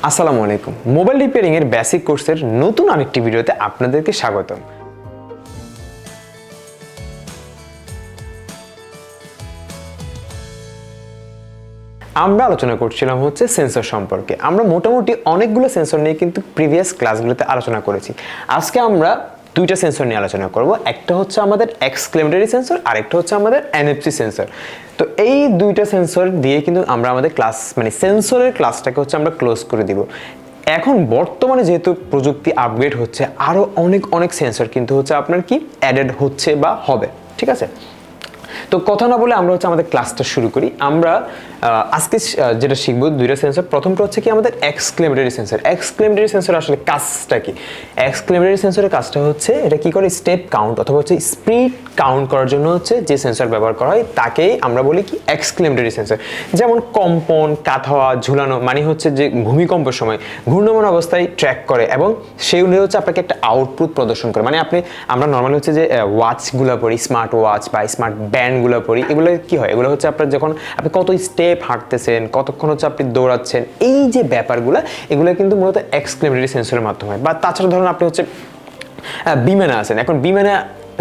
আসসালামু আলাইকুম। Mobile repairing এর বেসিক কোর্সের নতুন আরেকটি ভিডিওতে আপনাদেরকে স্বাগতম। আমরা আলোচনা করছিলাম হচ্ছে সেন্সর সম্পর্কে। আমরা মোটামুটি অনেকগুলো সেন্সর নিয়ে কিন্তু প্রিভিয়াস ক্লাসগুলোতে আলোচনা করেছি। আজকে আমরা দুইটা সেন্সর নিয়ে আলোচনা করব। একটা হচ্ছে আমাদের এক্সক্লেমেটরি সেন্সর, আরেকটা হচ্ছে আমাদের এনএফসি সেন্সর। তো এই দুইটা সেন্সর দিয়ে কিন্তু আমরা আমাদের ক্লাস সেন্সরের ক্লাসটাকে হচ্ছে আমরা ক্লোজ করে দিব। এখন বর্তমানে যেহেতু প্রযুক্তি আপগ্রেড হচ্ছে, আরও অনেক সেন্সর কিন্তু হচ্ছে আপনার কি অ্যাডেড হচ্ছে বা হবে, ঠিক আছে? তো কথা না বলে আমরা হচ্ছে আমাদের ক্লাসটা শুরু করি। আমরা আজকে যেটা শিখবো দুইটা সেন্সর। প্রথমটা হচ্ছে কি আমাদের এক্সক্লেমেটরি সেন্সর। এক্সক্লেমেটরি সেন্সর আসলে কাজটা কি? এক্সক্লেমেটরি সেন্সরের কাজটা হচ্ছে এটা কি করে, স্টেপ কাউন্ট অথবা হচ্ছে স্পিড কাউন্ট করার জন্য হচ্ছে যে সেন্সর ব্যবহার করা হয় তাকেই আমরা বলি কি এক্সক্লেমেটরি সেন্সর। যেমন কম্পন, কাত হওয়া, ঝুলানো, মানে হচ্ছে যে ভূমিকম্পের সময় ঘূর্ণমান অবস্থায় ট্র্যাক করে এবং সেই অনুযায়ী হচ্ছে আপনাকে একটা আউটপুট প্রদর্শন করে। মানে আমরা নর্মালি হচ্ছে যে ওয়াচগুলো পরি, স্মার্ট ওয়াচ বা স্মার্ট ব্যান্ডগুলো পরি, এগুলো কি হয়, এগুলো হচ্ছে আপনার যখন আপনি কত স্টেপ হাঁটতেছেন, কতক্ষণ হচ্ছে আপনি দৌড়াচ্ছেন, এই যে ব্যাপারগুলো এগুলো কিন্তু মূলত এক্সক্লেমেটরি সেন্সরের মাধ্যমে। বা তাছাড়া ধরুন আপনি হচ্ছে বিমানে আছেন, এখন বিমানে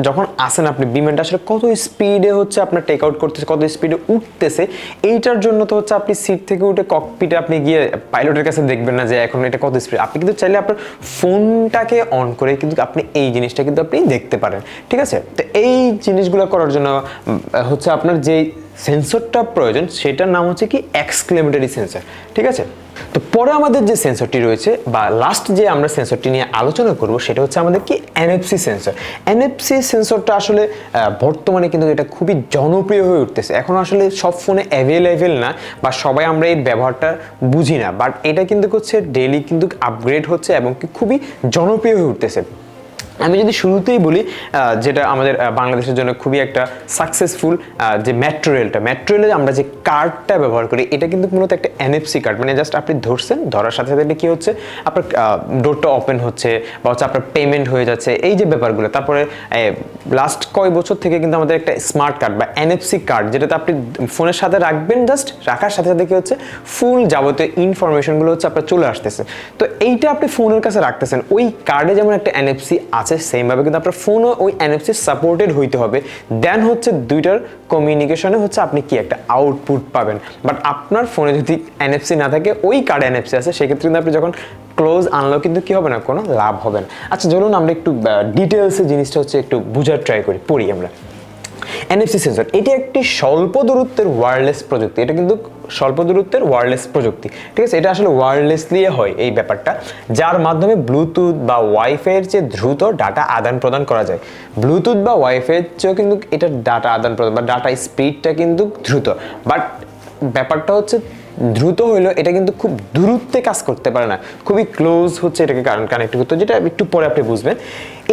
যখন আসেন আপনি, বিমানটা আসলে কত স্পিডে হচ্ছে আপনার টেক আউট করতেছে, কত স্পিডে উঠতেছে, এইটার জন্য তো হচ্ছে আপনি সিট থেকে উঠে ককপিটে আপনি গিয়ে পাইলটের কাছে দেখবেন না যে এখন এটা কত স্পিড। আপনি কিন্তু চাইলে আপনার ফোনটাকে অন করে কিন্তু আপনি এই জিনিসটা কিন্তু আপনি দেখতে পারেন, ঠিক আছে? তো এই জিনিসগুলো করার জন্য হচ্ছে আপনার যে সেন্সরটা প্রয়োজন সেটার নাম হচ্ছে কি এক্সক্লেমেটরি সেন্সর, ঠিক আছে? তো পরে আমাদের যে সেন্সরটি রয়েছে বা লাস্ট যে আমরা সেন্সরটি নিয়ে আলোচনা করব সেটা হচ্ছে আমাদের কি এনএফসি সেন্সর। এনএফসি সেন্সরটা আসলে বর্তমানে কিন্তু এটা খুবই জনপ্রিয় হয়ে উঠতেছে। এখন আসলে সব ফোনে অ্যাভেলেবেল না বা সবাই আমরা এই ব্যবহারটা বুঝি না, বাট এটা কিন্তু হচ্ছে ডেইলি কিন্তু আপগ্রেড হচ্ছে এবং খুবই জনপ্রিয় হয়ে উঠতেছে। আমি যদি শুরুতেই বলি যেটা আমাদের বাংলাদেশের জন্য খুবই একটা সাকসেসফুল যে মেট্রো রেলে আমরা যে কার্ডটা ব্যবহার করি, এটা কিন্তু মূলত একটা এনএফসি কার্ড। মানে জাস্ট আপনি ধরছেন, ধরার সাথে সাথে কি হচ্ছে, আপনার ডোরটা ওপেন হচ্ছে বা হচ্ছে আপনার পেমেন্ট হয়ে যাচ্ছে, এই যে ব্যাপারগুলো। তারপরে লাস্ট কয়েক বছর থেকে কিন্তু আমাদের একটা স্মার্ট কার্ড বা এনএফসি কার্ড, যেটাতে আপনি ফোনের সাথে রাখবেন, জাস্ট রাখার সাথে সাথে কি হচ্ছে, ফুল যাবতীয় ইনফরমেশনগুলো হচ্ছে আপনার চলে আসতেছে। তো এইটা আপনি ফোনের কাছে রাখতেছেন, ওই কার্ডে যেমন একটা এনএফসি আছে সেমভাবে কিন্তু আপনার ফোনও ওই এনএফসি সাপোর্টেড হইতে হবে। দেন হচ্ছে দুইটার কমিউনিকেশনে হচ্ছে আপনি কি একটা আউটপুট পাবেন। বাট আপনার ফোনে যদি এনএফসি না থাকে, ওই কার্ডে এনএফসি আছে, সেক্ষেত্রে কিন্তু আপনি যখন ক্লোজ আনলেও কিন্তু কি হবে না, কোনো লাভ হবে না। আচ্ছা চলুন আমরা একটু ডিটেলসে জিনিসটা হচ্ছে একটু বোঝার ট্রাই করি, পড়ি আমরা। এনএফসি সেন্সর এটি একটি স্বল্প দূরত্বের ওয়্যারলেস প্রযুক্তি। এটা কিন্তু স্বল্প দূরত্বের ওয়্যারলেস প্রযুক্তি, ঠিক আছে? এটা আসলে ওয়্যারলেসলি হয় এই ব্যাপারটা, যার মাধ্যমে ব্লুটুথ বা ওয়াইফাইয়ের চেয়ে দ্রুত ডাটা আদান প্রদান করা যায়। ব্লুটুথ বা ওয়াইফাইয়ের চেয়েও কিন্তু এটা ডাটা আদান প্রদান বা ডাটা স্পিডটা কিন্তু দ্রুত, বাট ব্যাপারটা হচ্ছে দ্রুত হইলেও এটা কিন্তু খুব দূরত্বে কাজ করতে পারে না, খুবই ক্লোজ হচ্ছে এটাকে কানেক্ট করতে, যেটা একটু পরে আপনি বুঝবেন।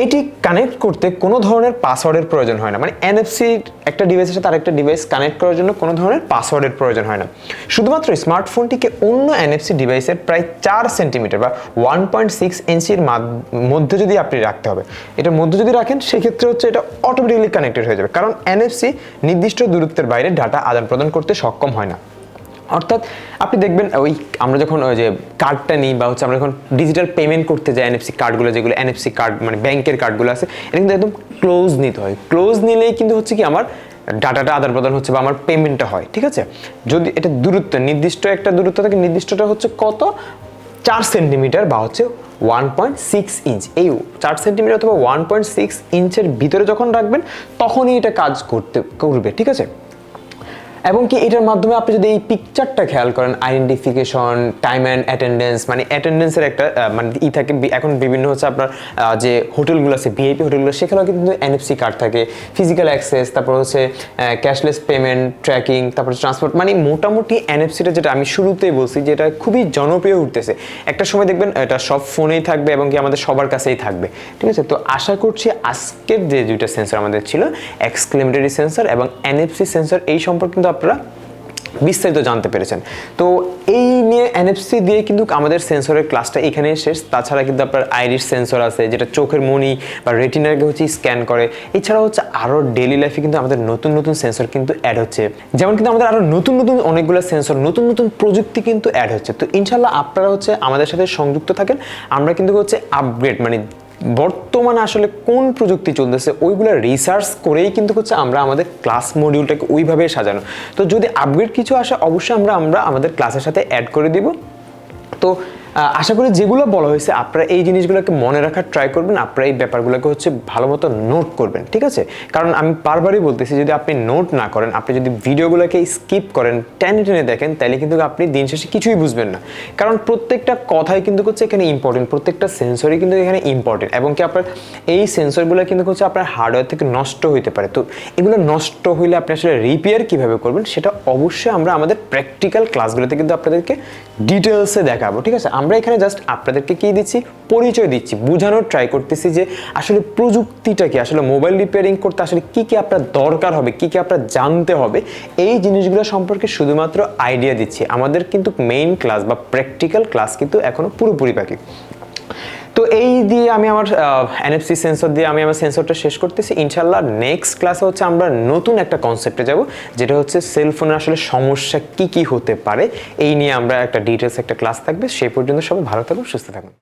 এটি কানেক্ট করতে কোনো ধরনের পাসওয়ার্ডের প্রয়োজন হয় না। মানে এনএফসি একটা ডিভাইসের সাথে আরেকটা ডিভাইস কানেক্ট করার জন্য কোনো ধরনের পাসওয়ার্ডের প্রয়োজন হয় না। শুধুমাত্র স্মার্টফোনটিকে অন্য এনএফসি ডিভাইসের প্রায় 4 সেন্টিমিটার বা 1.6 ইঞ্চির মধ্যে যদি আপনি রাখতে হবে, এটার মধ্যে যদি রাখেন সেক্ষেত্রে হচ্ছে এটা অটোমেটিক্যালি কানেক্টেড হয়ে যাবে, কারণ এনএফসি নির্দিষ্ট দূরত্বের বাইরে ডাটা আদান প্রদান করতে সক্ষম হয় না। অর্থাৎ আপনি দেখবেন ওই আমরা যখন ওই যে কার্ডটা নিই বা হচ্ছে আমরা যখন ডিজিটাল পেমেন্ট করতে যাই, এনএফসি কার্ডগুলো, যেগুলো এনএফসি কার্ড মানে ব্যাংকের কার্ডগুলো আছে, এটা কিন্তু একদম ক্লোজ নিতে হয়। ক্লোজ নিলেই কিন্তু হচ্ছে কি আমার ডাটাটা আদান প্রদান হচ্ছে বা আমার পেমেন্টটা হয়, ঠিক আছে? যদি এটা দূরত্ব, নির্দিষ্ট একটা দূরত্ব থাকে, নির্দিষ্টটা হচ্ছে কত, 4 সেন্টিমিটার বা হচ্ছে 1.6 ইঞ্চ। এই 4 সেন্টিমিটার অথবা 1.6 ইঞ্চের ভিতরে যখন রাখবেন তখনই এটা কাজ করবে, ঠিক আছে? এবং কি এটার মাধ্যমে আপনি যদি এই পিকচারটা খেয়াল করেন, আইডেন্টিফিকেশন, টাইম অ্যান্ড অ্যাটেন্ডেন্স, মানে অ্যাটেন্ডেন্সের একটা মানে থাকে। এখন বিভিন্ন হচ্ছে আপনার যে হোটেলগুলো আছে, ভিআইপি হোটেলগুলো, সেখানেও কিন্তু এনএফসি কার্ড থাকে, ফিজিক্যাল অ্যাক্সেস, তারপর হচ্ছে ক্যাশলেস পেমেন্ট ট্র্যাকিং, তারপর ট্রান্সপোর্ট। মানে মোটামুটি এনএফসিটা যেটা আমি শুরুতেই বলছি যে এটা খুবই জনপ্রিয় উঠতেছে। একটা সময় দেখবেন এটা সব ফোনেই থাকবে এবং কি আমাদের সবার কাছেই থাকবে, ঠিক আছে? তো আশা করছি আজকের যে দুইটা সেন্সর আমাদের ছিল, এক্সক্লেমেটরি সেন্সর এবং এনএফসি সেন্সর, এই সম্পর্কে কিন্তু আপনারা বিস্তারিত জানতে পেরেছেন। তো এই নিয়ে এনএফসি দিয়ে কিন্তু আমাদের সেন্সরের ক্লাসটা এখানেই শেষ। তাছাড়া কিন্তু আপনার আইরিস সেন্সর আছে যেটা চোখের মনি বা রেটিনাকে হচ্ছে স্ক্যান করে। এছাড়া হচ্ছে আরও ডেইলি লাইফে কিন্তু আমাদের নতুন নতুন সেন্সর কিন্তু অ্যাড হচ্ছে, যেমন কিন্তু আমাদের আরও নতুন নতুন অনেকগুলো সেন্সর, নতুন নতুন প্রযুক্তি কিন্তু অ্যাড হচ্ছে। তো ইনশাল্লাহ আপনারা হচ্ছে আমাদের সাথে সংযুক্ত থাকেন। আমরা কিন্তু হচ্ছে আপগ্রেড মানে বর্তমানে আসলে কোন প্রযুক্তি চলতেছে ওইগুলো রিসার্চ করেই কিন্তু হচ্ছে আমরা আমাদের ক্লাস মডিউলটাকে ওইভাবে সাজানো। তো যদি আপগ্রেড কিছু আসে অবশ্যই আমরা আমাদের ক্লাসের সাথে অ্যাড করে দিব। তো আশা করি যেগুলো বলা হয়েছে আপনারা এই জিনিসগুলোকে মনে রাখার ট্রাই করবেন, আপনারা এই ব্যাপারগুলোকে হচ্ছে ভালো মতো নোট করবেন, ঠিক আছে? কারণ আমি বারবারই বলতেছি যদি আপনি নোট না করেন, আপনি যদি ভিডিওগুলোকে স্কিপ করেন, টেনে টেনে দেখেন, তাহলে কিন্তু আপনি দিন শেষে কিছুই বুঝবেন না। কারণ প্রত্যেকটা কথাই কিন্তু হচ্ছে এখানে ইম্পর্টেন্ট, প্রত্যেকটা সেন্সরই কিন্তু এখানে ইম্পর্টেন্ট, এবং কি আপনার এই সেন্সরগুলো কিন্তু হচ্ছে আপনার হার্ডওয়্যার থেকে নষ্ট হইতে পারে। তো এগুলো নষ্ট হইলে আপনি আসলে রিপেয়ার কীভাবে করবেন সেটা অবশ্যই আমরা আমাদের প্র্যাকটিক্যাল ক্লাসগুলোতে কিন্তু আপনাদেরকে ডিটেলসে দেখাবো, ঠিক আছে? আমরা এখানে জাস্ট আপনাদেরকে কি দিচ্ছি, পরিচয় দিচ্ছি, বোঝানোর ট্রাই করতেছি যে আসলে প্রযুক্তিটা কি, আসলে মোবাইল রিপেয়ারিং করতে আসলে কি কি আপনার দরকার হবে, কি কি আপনার জানতে হবে, এই জিনিসগুলো সম্পর্কে শুধুমাত্র আইডিয়া দিচ্ছি। আমাদের কিন্তু মেইন ক্লাস বা প্র্যাকটিক্যাল ক্লাস কিন্তু এখনো পুরোপুরি বাকি। তো এই দিয়ে আমি আমার এনএফসি সেন্সর দিয়ে আমি আমার সেন্সরটা শেষ করতেছি। ইনশাল্লাহ নেক্সট ক্লাসে হচ্ছে আমরা নতুন একটা কনসেপ্টে যাব, যেটা হচ্ছে সেলফোনের আসলে সমস্যা কি কি হতে পারে, এই নিয়ে আমরা একটা ডিটেলস একটা ক্লাস থাকবে। সেই পর্যন্ত সবাই ভালো থাকুন, সুস্থ থাকুন।